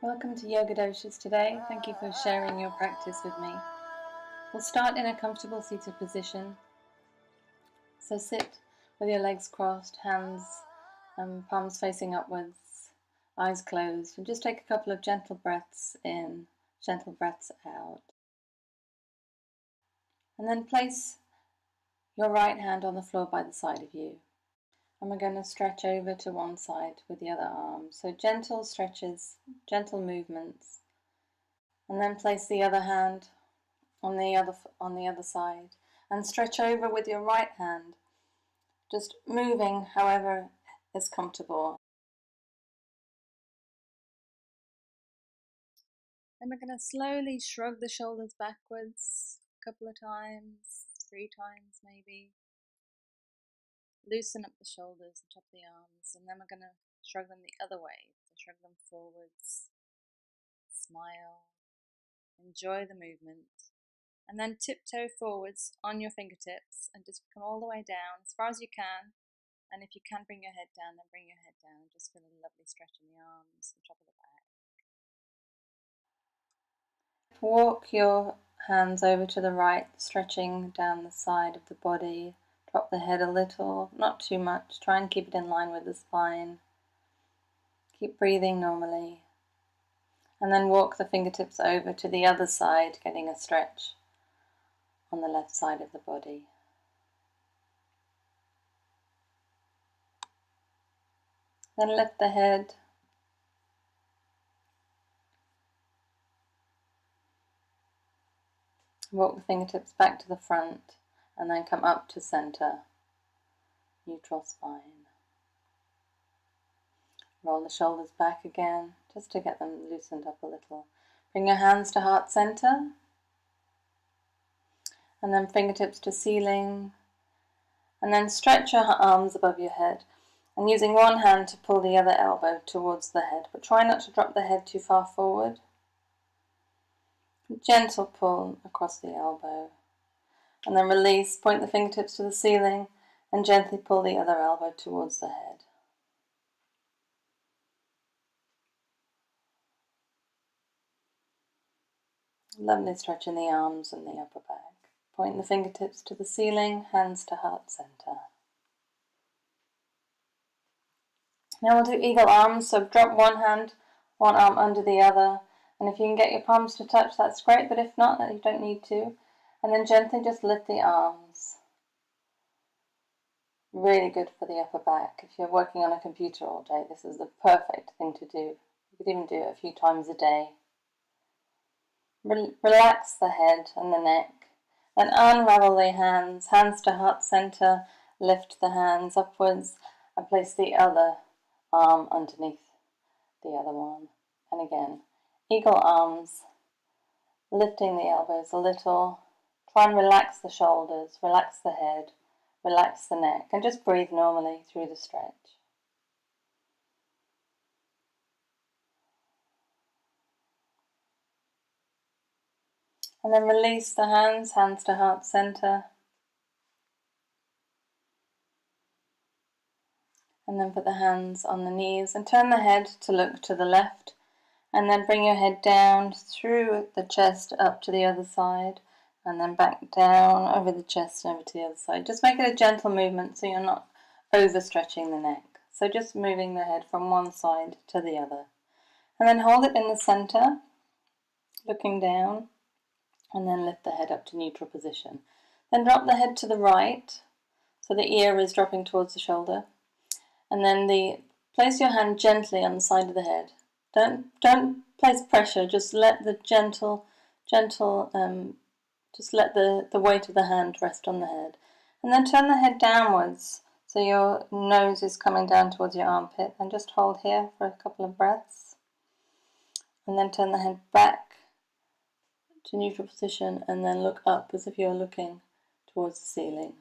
Welcome to Yoga Doshas today. Thank you for sharing your practice with me. We'll start in a comfortable seated position. So sit with your legs crossed, hands palms facing upwards, eyes closed, and just take a couple of gentle breaths in, gentle breaths out. And then place your right hand on the floor by the side of you. And we're going to stretch over to one side with the other arm. So gentle stretches, gentle movements. And then place the other hand on the other side and stretch over with your right hand, just moving however is comfortable. And we're going to slowly shrug the shoulders backwards a couple of times, 3 times maybe. Loosen up the shoulders, the top of the arms, and then we're going to shrug them the other way. So shrug them forwards, smile, enjoy the movement, and then tiptoe forwards on your fingertips and just come all the way down as far as you can. And if you can bring your head down, then bring your head down. Just feel a lovely stretch in the arms, the top of the back. Walk your hands over to the right, stretching down the side of the body. Drop the head a little, not too much. Try and keep it in line with the spine. Keep breathing normally. And then walk the fingertips over to the other side, getting a stretch on the left side of the body. Then lift the head. Walk the fingertips back to the front and then come up to center, neutral spine. Roll the shoulders back again, just to get them loosened up a little. Bring your hands to heart center, and then fingertips to ceiling, and then stretch your arms above your head, and using one hand to pull the other elbow towards the head, but try not to drop the head too far forward. Gentle pull across the elbow, and then release, point the fingertips to the ceiling, and gently pull the other elbow towards the head. Lovely stretch in the arms and the upper back. Point the fingertips to the ceiling, hands to heart center. Now we'll do eagle arms, so drop one hand, one arm under the other, and if you can get your palms to touch, that's great, but if not, you don't need to. And then gently just lift the arms. Really good for the upper back. If you're working on a computer all day, this is the perfect thing to do. You could even do it a few times a day. Relax the head and the neck. Then unravel the hands, hands to heart center, lift the hands upwards and place the other arm underneath the other one. And again, eagle arms, lifting the elbows a little. Try and relax the shoulders, relax the head, relax the neck, and just breathe normally through the stretch. And then release the hands, hands to heart center. And then put the hands on the knees and turn the head to look to the left. And then bring your head down through the chest up to the other side. And then back down over the chest and over to the other side. Just make it a gentle movement so you're not overstretching the neck. So just moving the head from one side to the other. And then hold it in the center, looking down. And then lift the head up to neutral position. Then drop the head to the right, so the ear is dropping towards the shoulder. And then place your hand gently on the side of the head. Don't place pressure. Just let the just let the weight of the hand rest on the head. And then turn the head downwards, so your nose is coming down towards your armpit. And just hold here for a couple of breaths. And then turn the head back to neutral position and then look up as if you're looking towards the ceiling,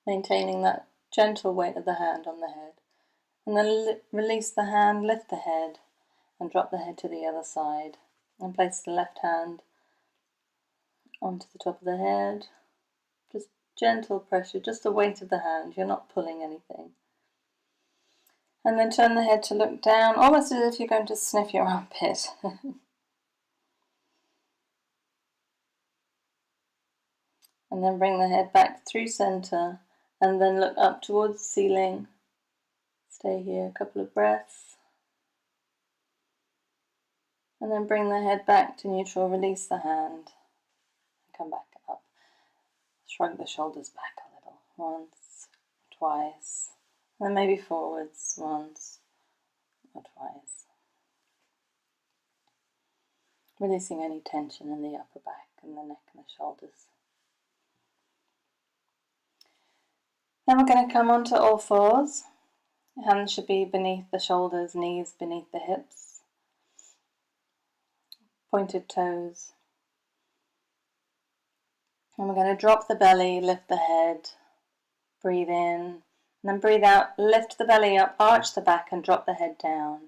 maintaining that gentle weight of the hand on the head. And then release the hand, lift the head and drop the head to the other side and place the left hand onto the top of the head. Just gentle pressure, just the weight of the hand, you're not pulling anything. And then turn the head to look down, almost as if you're going to sniff your armpit. And then bring the head back through center and then look up towards the ceiling. Stay here a couple of breaths. And then bring the head back to neutral, release the hand. Come back up. Shrug the shoulders back a little. Once, twice. And then maybe forwards once or twice. Releasing any tension in the upper back and the neck and the shoulders. Then we're going to come onto all fours. Hands should be beneath the shoulders, knees beneath the hips. Pointed toes. And we're going to drop the belly, lift the head, breathe in, and then breathe out, lift the belly up, arch the back and drop the head down.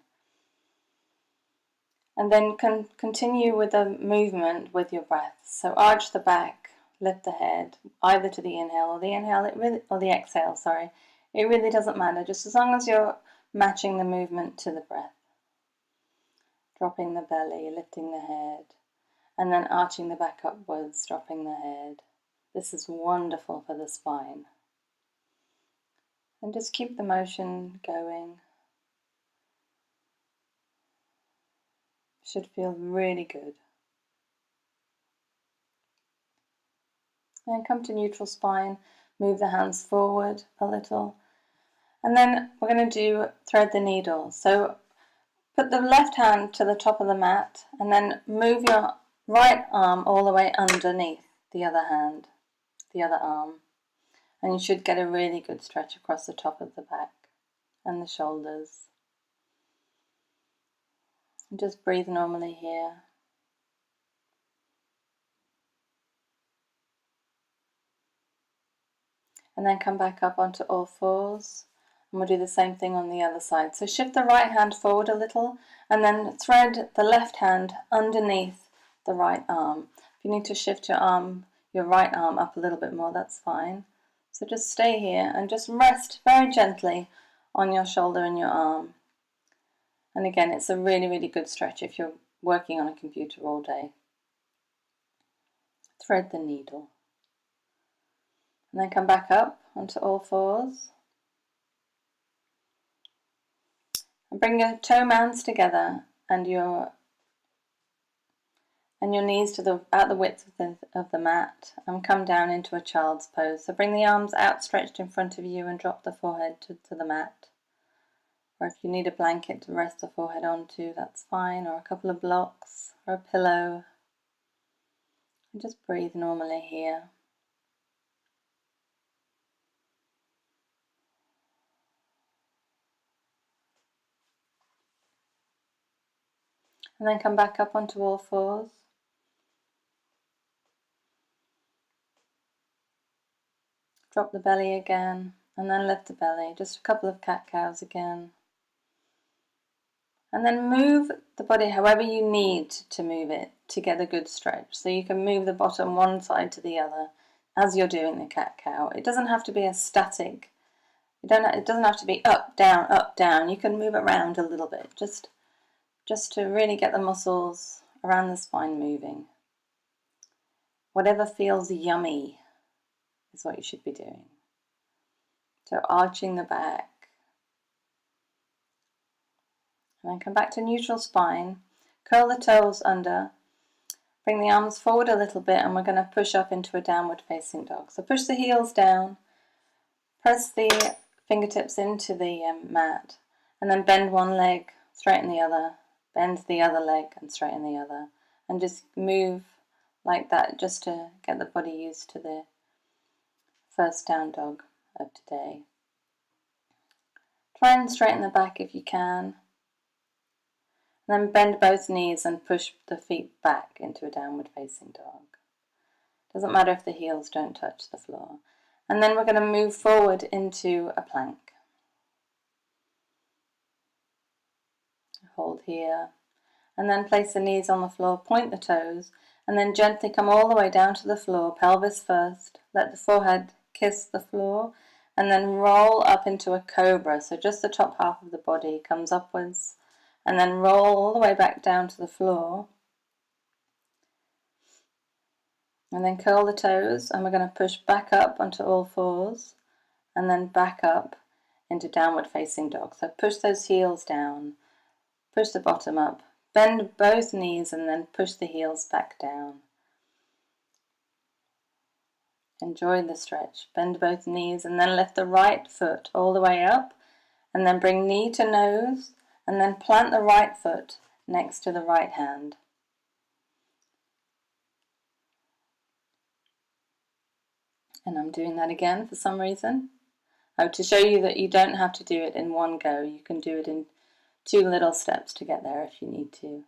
And then continue with the movement with your breath. So arch the back, lift the head, either to the inhale or the exhale, sorry. It really doesn't matter, just as long as you're matching the movement to the breath. Dropping the belly, lifting the head, and then arching the back upwards, dropping the head. This is wonderful for the spine. And just keep the motion going. Should feel really good. And come to neutral spine, move the hands forward a little. And then we're going to do thread the needle. So put the left hand to the top of the mat and then move your right arm all the way underneath the other hand, the other arm. And you should get a really good stretch across the top of the back and the shoulders. And just breathe normally here. And then come back up onto all fours. And we'll do the same thing on the other side. So shift the right hand forward a little and then thread the left hand underneath the right arm. If you need to shift your right arm up a little bit more, that's fine. So just stay here and just rest very gently on your shoulder and your arm. And again, it's a really, really good stretch if you're working on a computer all day. Thread the needle. And then come back up onto all fours. And bring your toe mounds together and your knees to at the width of the mat, and come down into a child's pose. So bring the arms outstretched in front of you and drop the forehead to the mat. Or if you need a blanket to rest the forehead onto, that's fine, or a couple of blocks, or a pillow. And just breathe normally here. And then come back up onto all fours. Drop the belly again, and then lift the belly. Just a couple of cat-cows again. And then move the body however you need to move it to get a good stretch. So you can move the bottom one side to the other as you're doing the cat-cow. It doesn't have to be a static. It doesn't have to be up, down, up, down. You can move around a little bit, just to really get the muscles around the spine moving. Whatever feels yummy is what you should be doing. So arching the back. And then come back to neutral spine. Curl the toes under. Bring the arms forward a little bit and we're going to push up into a downward facing dog. So push the heels down. Press the fingertips into the mat. And then bend one leg, straighten the other. Bend the other leg and straighten the other. And just move like that just to get the body used to the first down dog of today. Try and straighten the back if you can. And then bend both knees and push the feet back into a downward facing dog. Doesn't matter if the heels don't touch the floor. And then we're going to move forward into a plank. Hold here. And then place the knees on the floor, point the toes, and then gently come all the way down to the floor, pelvis first. Let the forehead kiss the floor, and then roll up into a cobra. So just the top half of the body comes upwards, and then roll all the way back down to the floor. And then curl the toes, and we're going to push back up onto all fours, and then back up into downward facing dog. So push those heels down, push the bottom up, bend both knees, and then push the heels back down. Enjoy the stretch. Bend both knees, and then lift the right foot all the way up, and then bring knee to nose, and then plant the right foot next to the right hand. And I'm doing that again for some reason. Oh, to show you that you don't have to do it in one go. You can do it in 2 little steps to get there if you need to.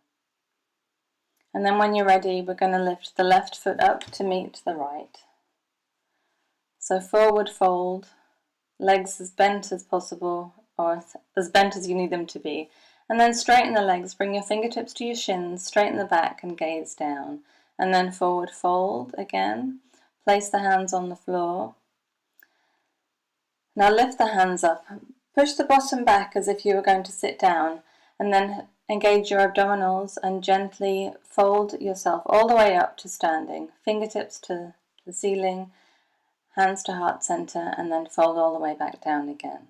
And then when you're ready, we're going to lift the left foot up to meet the right. So forward fold, legs as bent as possible, or as bent as you need them to be. And then straighten the legs, bring your fingertips to your shins, straighten the back and gaze down. And then forward fold again. Place the hands on the floor. Now lift the hands up. Push the bottom back as if you were going to sit down, and then engage your abdominals and gently fold yourself all the way up to standing. Fingertips to the ceiling, hands to heart center, and then fold all the way back down again.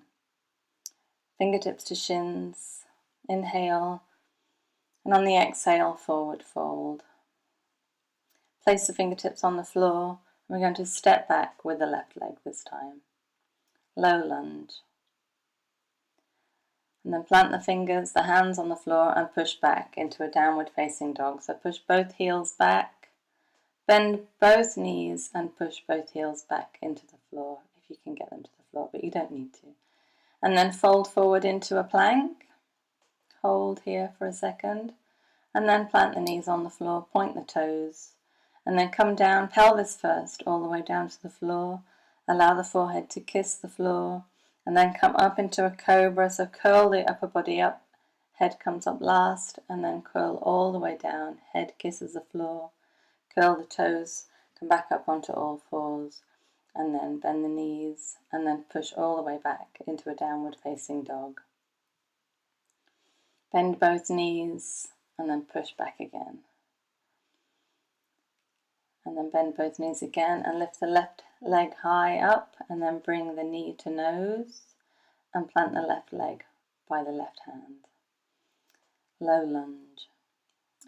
Fingertips to shins. Inhale, and on the exhale, forward fold. Place the fingertips on the floor. We're going to step back with the left leg this time. Low lunge. And then plant the fingers, the hands on the floor, and push back into a downward facing dog. So push both heels back, bend both knees, and push both heels back into the floor, if you can get them to the floor, but you don't need to. And then fold forward into a plank. Hold here for a second, and then plant the knees on the floor, point the toes, and then come down, pelvis first, all the way down to the floor. Allow the forehead to kiss the floor, and then come up into a cobra. So curl the upper body up, head comes up last, and then curl all the way down. Head kisses the floor, curl the toes, come back up onto all fours, and then bend the knees, and then push all the way back into a downward facing dog. Bend both knees, and then push back again. And then bend both knees again and lift the left leg high up, and then bring the knee to nose and plant the left leg by the left hand. Low lunge.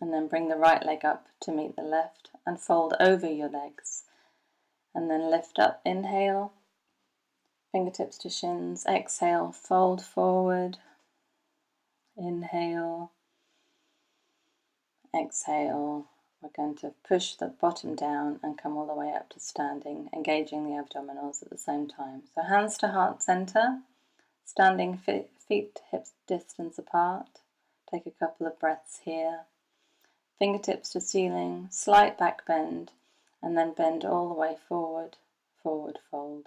And then bring the right leg up to meet the left and fold over your legs. And then lift up, inhale, fingertips to shins, exhale, fold forward, inhale, exhale. We're going to push the bottom down and come all the way up to standing, engaging the abdominals at the same time. So hands to heart center, standing feet hips distance apart. Take a couple of breaths here. Fingertips to ceiling, slight back bend, and then bend all the way forward, forward fold.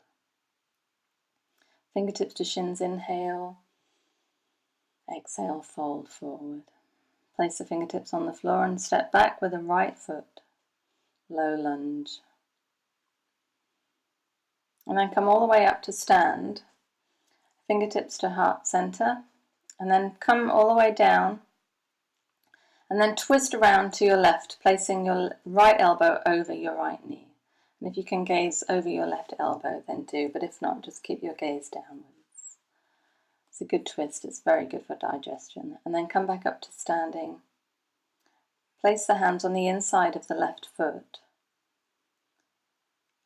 Fingertips to shins, inhale, exhale, fold forward. Place the fingertips on the floor and step back with the right foot. Low lunge. And then come all the way up to stand. Fingertips to heart center. And then come all the way down. And then twist around to your left, placing your right elbow over your right knee. And if you can gaze over your left elbow, then do. But if not, just keep your gaze downwards. It's a good twist. It's very good for digestion. And then come back up to standing. Place the hands on the inside of the left foot.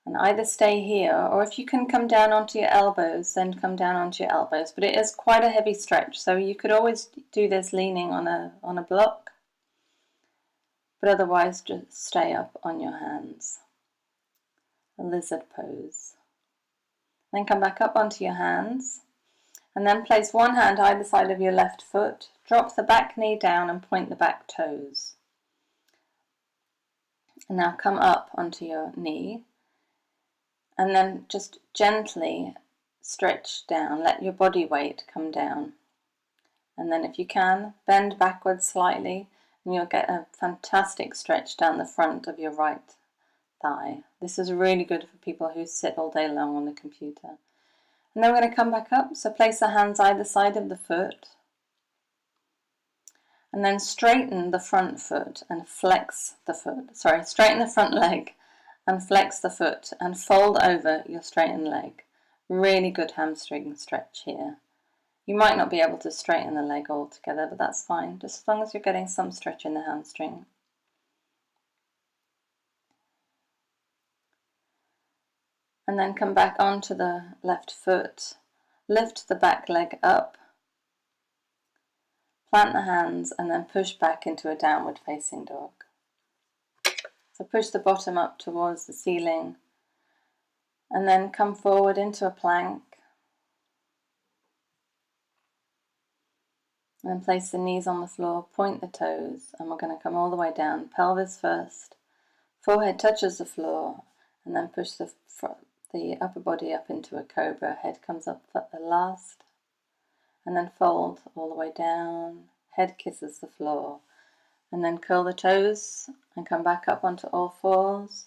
And either stay here, or if you can come down onto your elbows, then come down onto your elbows. But it is quite a heavy stretch, so you could always do this leaning on a block. But otherwise, just stay up on your hands. A lizard pose. Then come back up onto your hands. And then place one hand either side of your left foot. Drop the back knee down and point the back toes. And now come up onto your knee. And then just gently stretch down. Let your body weight come down. And then if you can, bend backwards slightly, and you'll get a fantastic stretch down the front of your right thigh. This is really good for people who sit all day long on the computer. And then we're going to come back up, so place the hands either side of the foot. And then straighten the front foot and flex the foot. Sorry, straighten the front leg and flex the foot and fold over your straightened leg. Really good hamstring stretch here. You might not be able to straighten the leg altogether, but that's fine, just as long as you're getting some stretch in the hamstring. And then come back onto the left foot, lift the back leg up, plant the hands, and then push back into a downward facing dog. So push the bottom up towards the ceiling, and then come forward into a plank. And then place the knees on the floor, point the toes, and we're going to come all the way down, pelvis first, forehead touches the floor, and then push the upper body up into a cobra, head comes up at the last, and then fold all the way down, head kisses the floor, and then curl the toes and come back up onto all fours,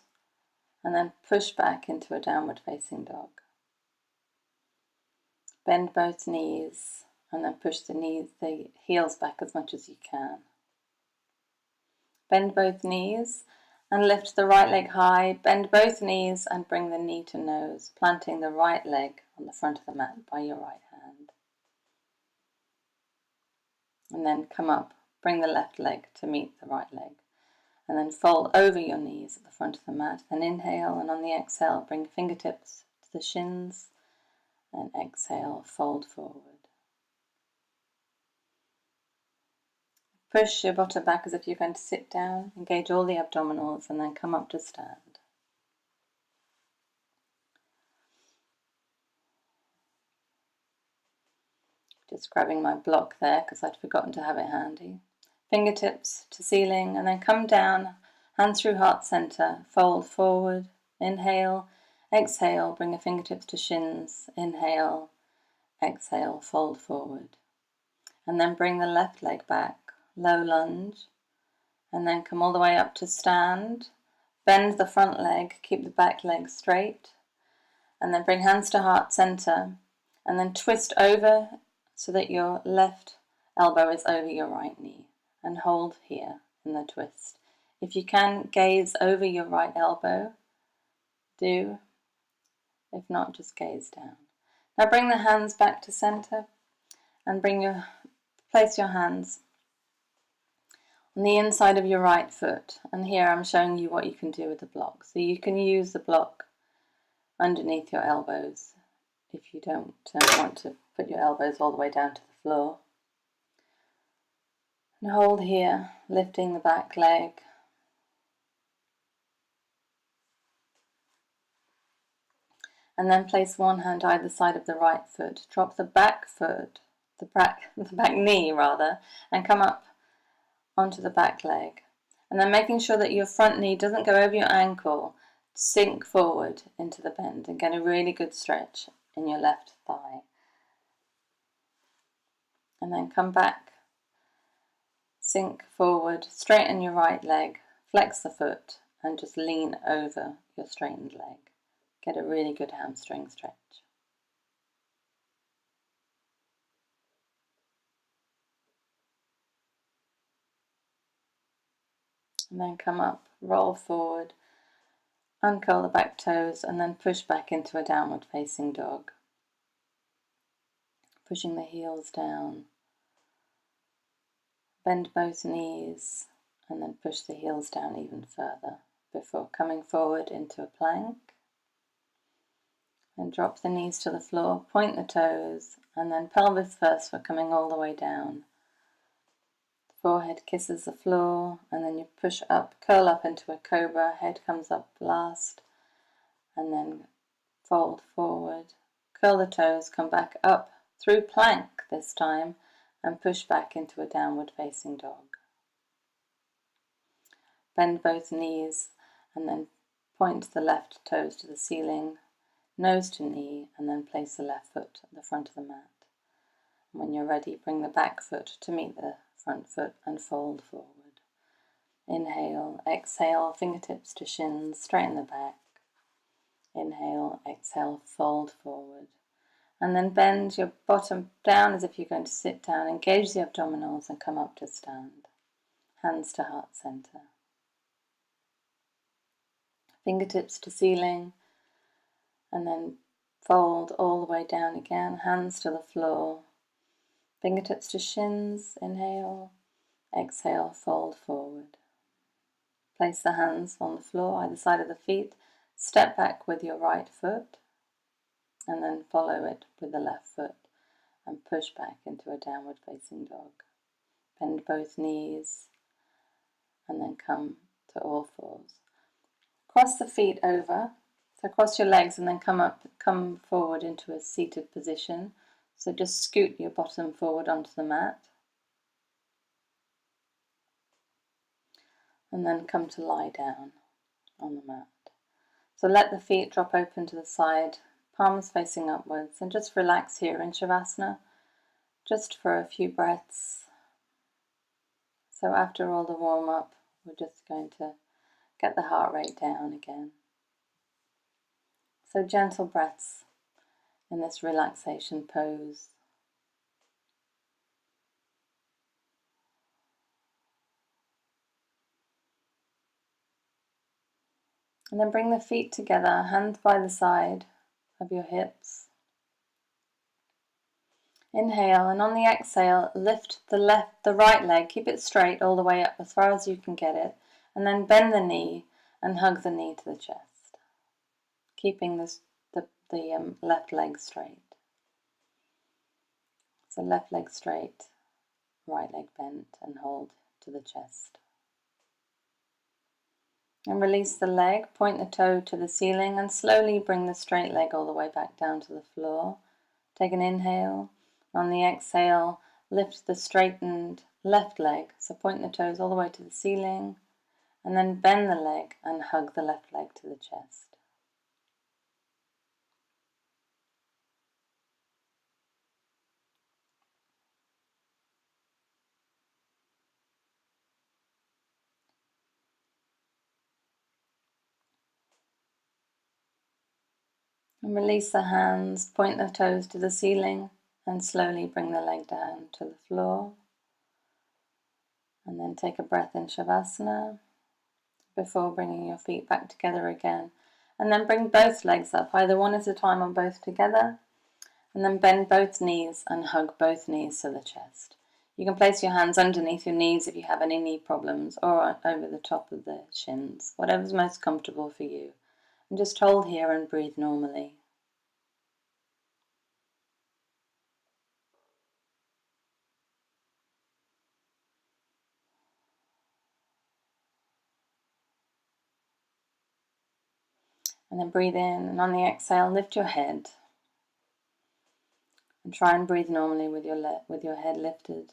and then push back into a downward facing dog. Bend both knees, and then push the heels back as much as you can. Bend both knees and lift the right leg high, bend both knees and bring the knee to nose, planting the right leg on the front of the mat by your right hand. And then come up, bring the left leg to meet the right leg. And then fold over your knees at the front of the mat. Then inhale, and on the exhale, bring fingertips to the shins, and exhale, fold forward. Push your bottom back as if you're going to sit down, engage all the abdominals, and then come up to stand. Just grabbing my block there because I'd forgotten to have it handy. Fingertips to ceiling, and then come down, hands through heart center, fold forward, inhale, exhale, bring the fingertips to shins, inhale, exhale, fold forward. And then bring the left leg back, low lunge, and then come all the way up to stand. Bend the front leg, keep the back leg straight, and then bring hands to heart center, and then twist over so that your left elbow is over your right knee, and hold here in the twist. If you can gaze over your right elbow, do. If not, just gaze down. Now bring the hands back to center, and place your hands on the inside of your right foot, and here I'm showing you what you can do with the block. So you can use the block underneath your elbows if you don't want to put your elbows all the way down to the floor. And hold here, lifting the back leg. And then place one hand either side of the right foot. Drop the back foot, the back knee rather, and come up onto the back leg. And then making sure that your front knee doesn't go over your ankle, sink forward into the bend and get a really good stretch in your left thigh. And then come back, sink forward, straighten your right leg, flex the foot, and just lean over your straightened leg. Get a really good hamstring stretch. And then come up, roll forward, uncurl the back toes, and then push back into a downward facing dog. Pushing the heels down. Bend both knees, and then push the heels down even further before coming forward into a plank. And drop the knees to the floor, point the toes, and then pelvis first for coming all the way down. Forehead kisses the floor, and then you push up, curl up into a cobra, head comes up last, and then fold forward, curl the toes, come back up through plank this time, and push back into a downward facing dog. Bend both knees, and then point the left toes to the ceiling, nose to knee, and then place the left foot at the front of the mat. And when you're ready, bring the back foot to meet the front foot and fold forward. Inhale, exhale, fingertips to shins, straighten the back. Inhale, exhale, fold forward. And then bend your bottom down as if you're going to sit down. Engage the abdominals and come up to stand. Hands to heart center. Fingertips to ceiling. And then fold all the way down again. Hands to the floor. Fingertips to shins. Inhale. Exhale, fold forward. Place the hands on the floor, either side of the feet. Step back with your right foot. And then follow it with the left foot. And push back into a downward facing dog. Bend both knees and then come to all fours. Cross the feet over, so cross your legs and then come forward into a seated position. So just scoot your bottom forward onto the mat. And then come to lie down on the mat. So let the feet drop open to the side, palms facing upwards, and just relax here in Shavasana, just for a few breaths. So after all the warm-up, we're just going to get the heart rate down again. So gentle breaths in this relaxation pose. And then bring the feet together, hands by the side of your hips. Inhale, and on the exhale, lift the right leg, keep it straight all the way up as far as you can get it, and then bend the knee and hug the knee to the chest, keeping the left leg straight. So left leg straight, right leg bent, and hold to the chest. And release the leg, point the toe to the ceiling, and slowly bring the straight leg all the way back down to the floor. Take an inhale. On the exhale, lift the straightened left leg, so point the toes all the way to the ceiling, and then bend the leg and hug the left leg to the chest. And release the hands, point the toes to the ceiling, and slowly bring the leg down to the floor. And then take a breath in Shavasana before bringing your feet back together again. And then bring both legs up, either one at a time or both together. And then bend both knees and hug both knees to the chest. You can place your hands underneath your knees if you have any knee problems, or over the top of the shins, whatever's most comfortable for you. And just hold here and breathe normally. And then breathe in, and on the exhale, lift your head. And try and breathe normally with your head lifted.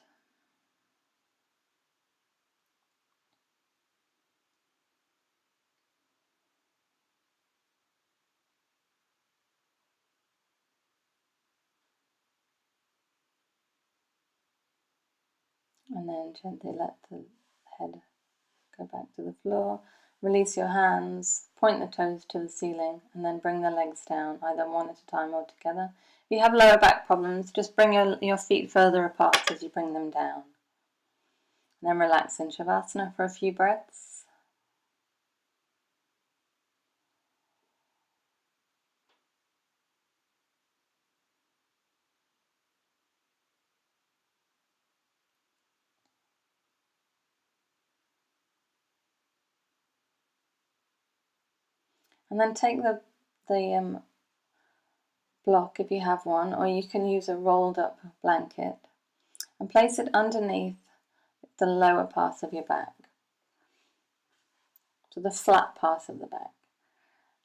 And then gently let the head go back to the floor. Release your hands, point the toes to the ceiling, and then bring the legs down, either one at a time or together. If you have lower back problems, just bring your feet further apart as you bring them down. And then relax in Shavasana for a few breaths. And then take the block if you have one, or you can use a rolled up blanket, and place it underneath the lower part of your back, to the flat part of the back.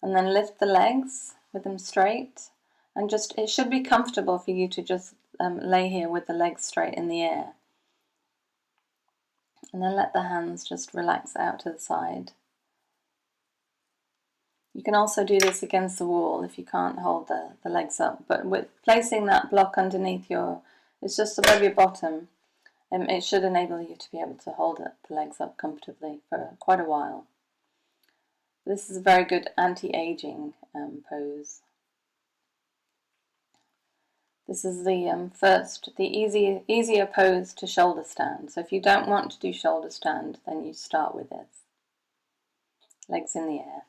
And then lift the legs with them straight, and it should be comfortable for you to just lay here with the legs straight in the air. And then let the hands just relax out to the side. You can also do this against the wall if you can't hold the legs up, but with placing that block underneath it's just above your bottom, it should enable you to be able to hold the legs up comfortably for quite a while. This is a very good anti-aging pose. This is the easier pose to shoulder stand. So if you don't want to do shoulder stand, then you start with this. Legs in the air.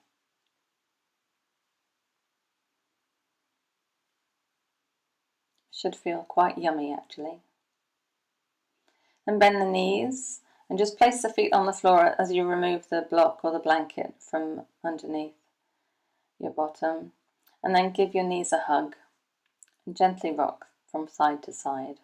Should feel quite yummy actually. Then bend the knees and just place the feet on the floor as you remove the block or the blanket from underneath your bottom. And then give your knees a hug and gently rock from side to side.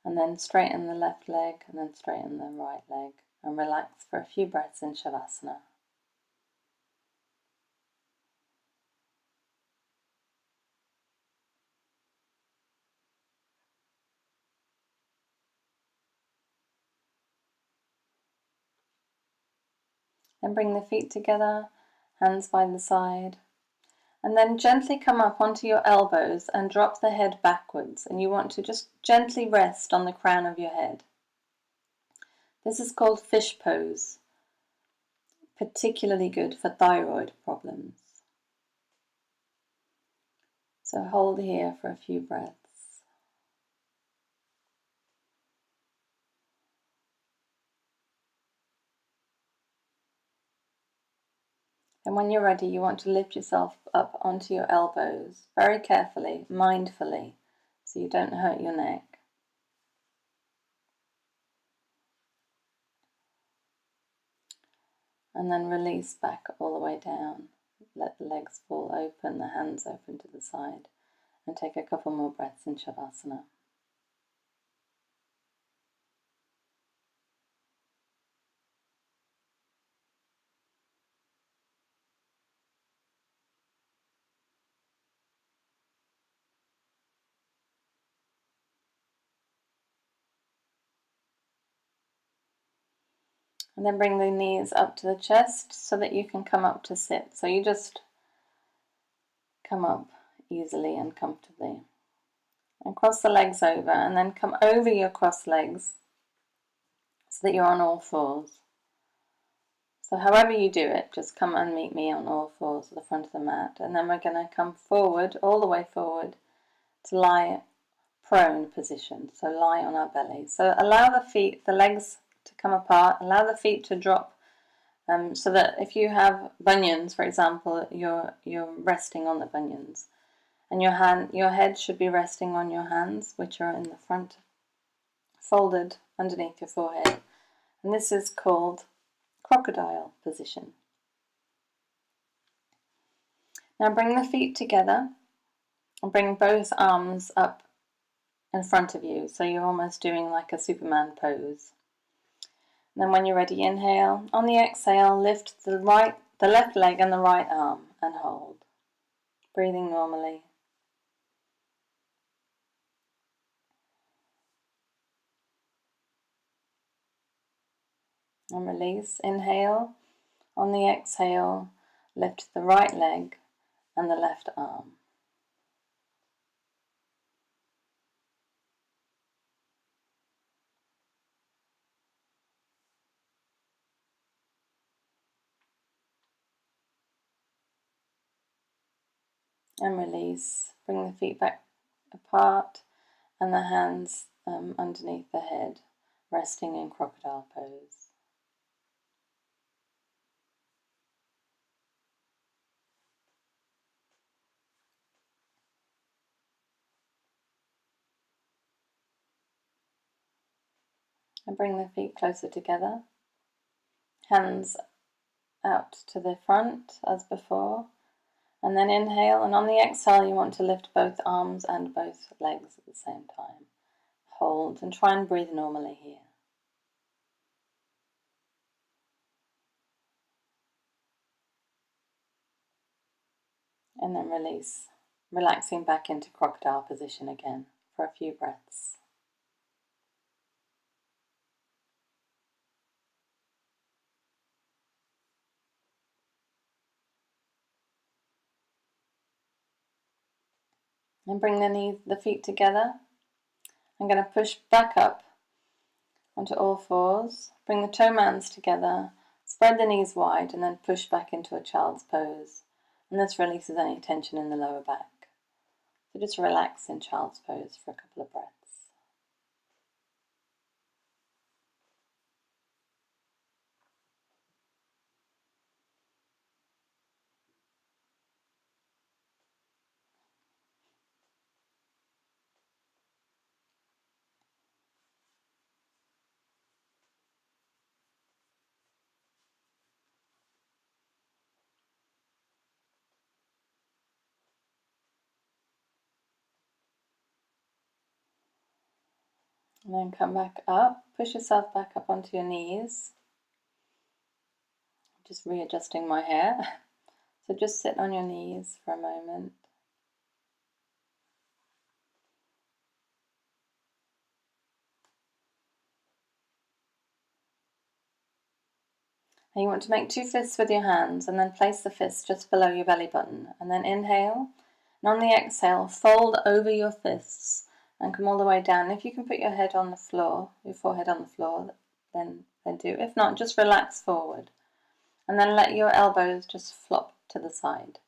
And then straighten the left leg and then straighten the right leg and relax for a few breaths in Shavasana. Then bring the feet together, hands by the side, and then gently come up onto your elbows and drop the head backwards, and you want to just gently rest on the crown of your head. This is called fish pose, particularly good for thyroid problems. So hold here for a few breaths. And when you're ready, you want to lift yourself up onto your elbows, very carefully, mindfully, so you don't hurt your neck. And then release back all the way down. Let the legs fall open, the hands open to the side, and take a couple more breaths in Shavasana. And then bring the knees up to the chest so that you can come up to sit. So you just come up easily and comfortably. And cross the legs over and then come over your crossed legs so that you're on all fours. So however you do it, just come and meet me on all fours at the front of the mat. And then we're going to come forward, all the way forward, to lie prone position. So lie on our belly. So allow the feet, the legs to come apart. Allow the feet to drop so that if you have bunions, for example, you're resting on the bunions. And your head should be resting on your hands, which are in the front, folded underneath your forehead. And this is called crocodile position. Now bring the feet together and bring both arms up in front of you, so you're almost doing like a Superman pose. And then when you're ready, inhale. On the exhale, lift the left leg and the right arm and hold. Breathing normally. And release. Inhale. On the exhale, lift the right leg and the left arm. And release. Bring the feet back apart and the hands underneath the head, resting in crocodile pose. And bring the feet closer together. Hands out to the front as before. And then inhale, and on the exhale you want to lift both arms and both legs at the same time. Hold and try and breathe normally here. And then release, relaxing back into crocodile position again for a few breaths. And bring the feet together. I'm going to push back up onto all fours. Bring the toe mounds together. Spread the knees wide and then push back into a child's pose. And this releases any tension in the lower back. So just relax in child's pose for a couple of breaths. And then come back up, push yourself back up onto your knees. Just readjusting my hair. So just sit on your knees for a moment. And you want to make 2 fists with your hands and then place the fists just below your belly button. And then inhale. And on the exhale, fold over your fists and come all the way down. If you can put your head on the floor, your forehead on the floor, then do. If not, just relax forward. And then let your elbows just flop to the side.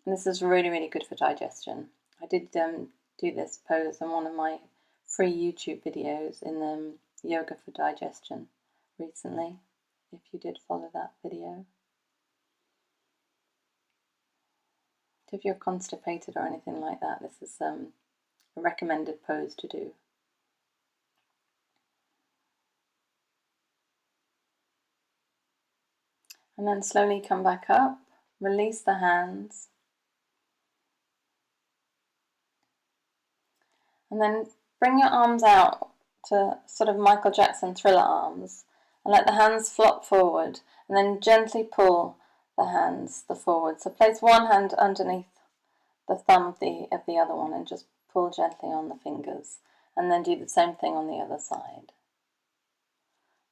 And this is really, really good for digestion. I did do this pose on one of my free YouTube videos in Yoga for Digestion recently, if you did follow that video. So if you're constipated or anything like that, this is a recommended pose to do. And then slowly come back up, release the hands. And then bring your arms out to sort of Michael Jackson Thriller arms. And let the hands flop forward. And then gently pull the hands forward. So place one hand underneath the thumb of the other one and just pull gently on the fingers. And then do the same thing on the other side.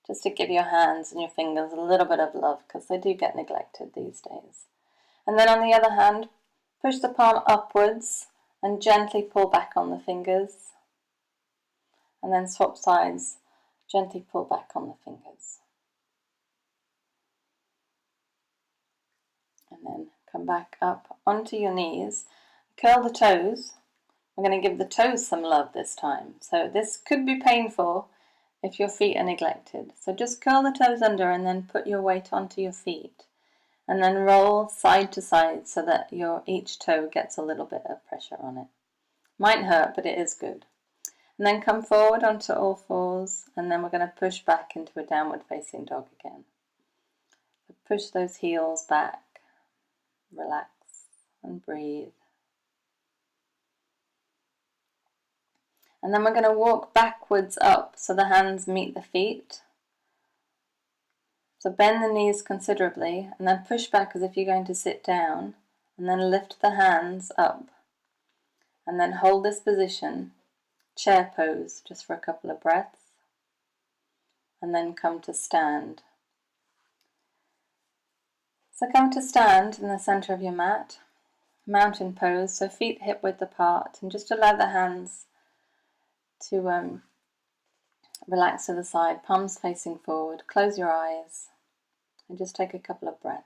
Just to give your hands and your fingers a little bit of love, because they do get neglected these days. And then on the other hand, push the palm upwards and gently pull back on the fingers. And then swap sides, gently pull back on the fingers. And then come back up onto your knees. Curl the toes. We're going to give the toes some love this time. So this could be painful if your feet are neglected. So just curl the toes under and then put your weight onto your feet. And then roll side to side so that each toe gets a little bit of pressure on it. Might hurt, but it is good. And then come forward onto all fours, and then we're going to push back into a downward facing dog again. So push those heels back, relax and breathe. And then we're going to walk backwards up so the hands meet the feet. So bend the knees considerably and then push back as if you're going to sit down, and then lift the hands up. And then hold this position, chair pose, just for a couple of breaths. And then come to stand. So come to stand in the center of your mat, mountain pose, so feet hip width apart, and just allow the hands to relax to the side, palms facing forward. Close your eyes and just take a couple of breaths.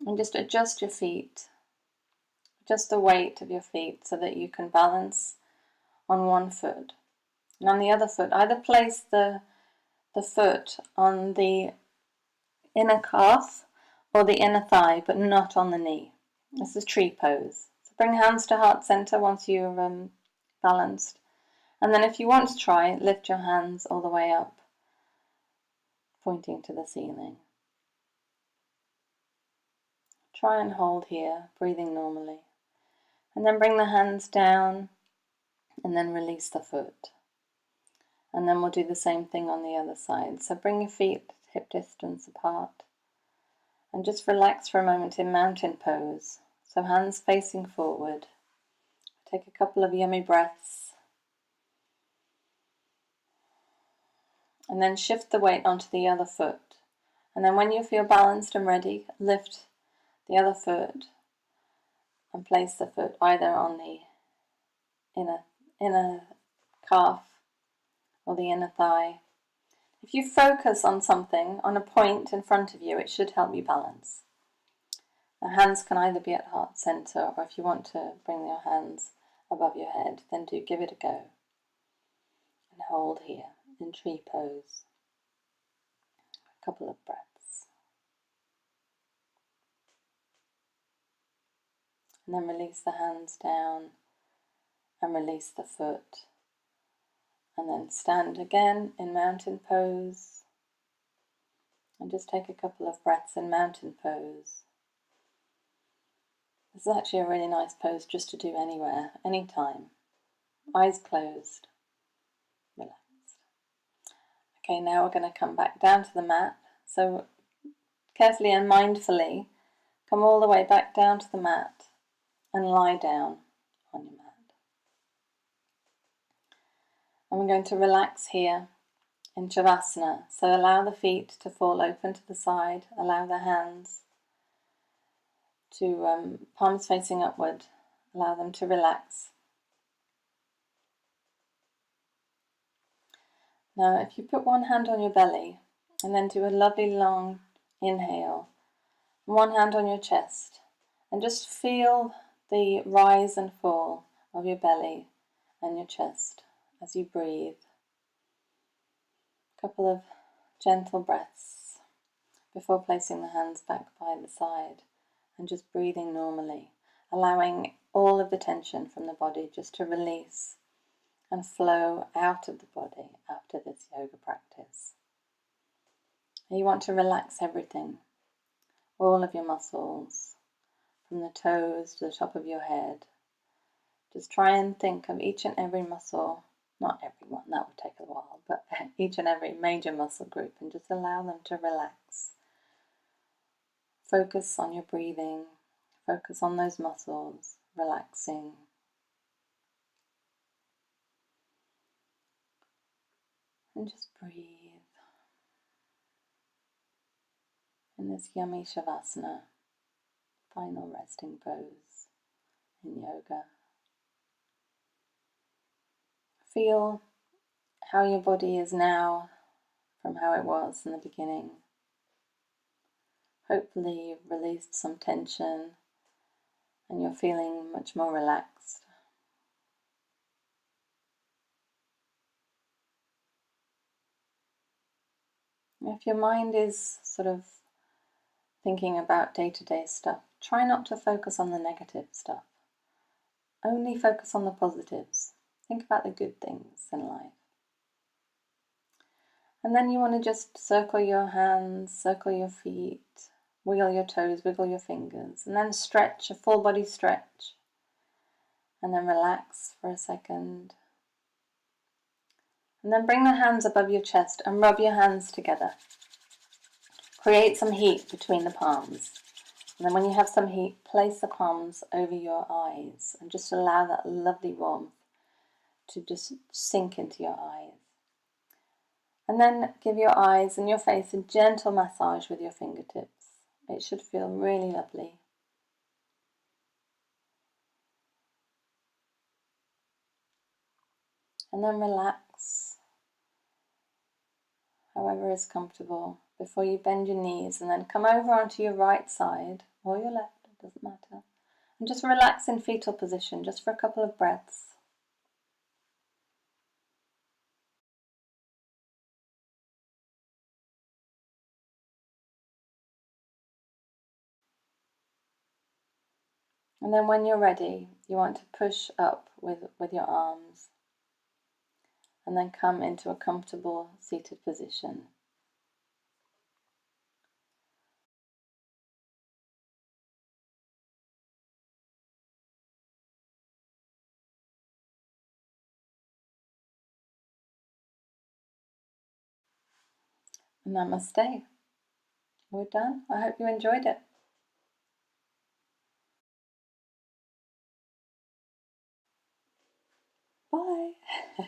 And just adjust your feet, adjust the weight of your feet so that you can balance on one foot. And on the other foot, either place the foot on the inner calf or the inner thigh, but not on the knee. This is tree pose. So bring hands to heart center once you're balanced. And then if you want to try, lift your hands all the way up, pointing to the ceiling. Try and hold here, breathing normally. And then bring the hands down and then release the foot. And then we'll do the same thing on the other side. So bring your feet hip distance apart. And just relax for a moment in mountain pose. So hands facing forward. Take a couple of yummy breaths. And then shift the weight onto the other foot. And then when you feel balanced and ready, lift the other foot and place the foot either on the inner calf or the inner thigh. If you focus on something, on a point in front of you, it should help you balance. The hands can either be at heart center, or if you want to bring your hands above your head, then do give it a go. And hold here in tree pose. A couple of breaths. And then release the hands down and release the foot. And then stand again in mountain pose. And just take a couple of breaths in mountain pose. This is actually a really nice pose just to do anywhere, anytime. Eyes closed. Relaxed. Okay, now we're going to come back down to the mat. So carefully and mindfully, come all the way back down to the mat and lie down on your mat. And we're going to relax here in Shavasana. So allow the feet to fall open to the side, allow the hands to palms facing upward, allow them to relax. Now if you put one hand on your belly and then do a lovely long inhale, and one hand on your chest, and just feel the rise and fall of your belly and your chest as you breathe. A couple of gentle breaths before placing the hands back by the side and just breathing normally, allowing all of the tension from the body just to release and flow out of the body after this yoga practice. And you want to relax everything, all of your muscles, from the toes to the top of your head. Just try and think of each and every muscle, not every one, that would take a while, but each and every major muscle group, and just allow them to relax. Focus on your breathing, focus on those muscles, relaxing. And just breathe in this yummy Shavasana, final resting pose in yoga. Feel how your body is now from how it was in the beginning. Hopefully you've released some tension and you're feeling much more relaxed. If your mind is sort of thinking about day-to-day stuff, try not to focus on the negative stuff. Only focus on the positives. Think about the good things in life. And then you want to just circle your hands, circle your feet, wiggle your toes, wiggle your fingers, and then stretch, a full body stretch. And then relax for a second. And then bring the hands above your chest and rub your hands together. Create some heat between the palms. And then when you have some heat, place the palms over your eyes and just allow that lovely warmth to just sink into your eyes. And then give your eyes and your face a gentle massage with your fingertips. It should feel really lovely. And then relax, however is comfortable, before you bend your knees, and then come over onto your right side, or your left, it doesn't matter. And just relax in fetal position, just for a couple of breaths. And then when you're ready, you want to push up with your arms, and then come into a comfortable seated position. Namaste. We're done. I hope you enjoyed it. Bye.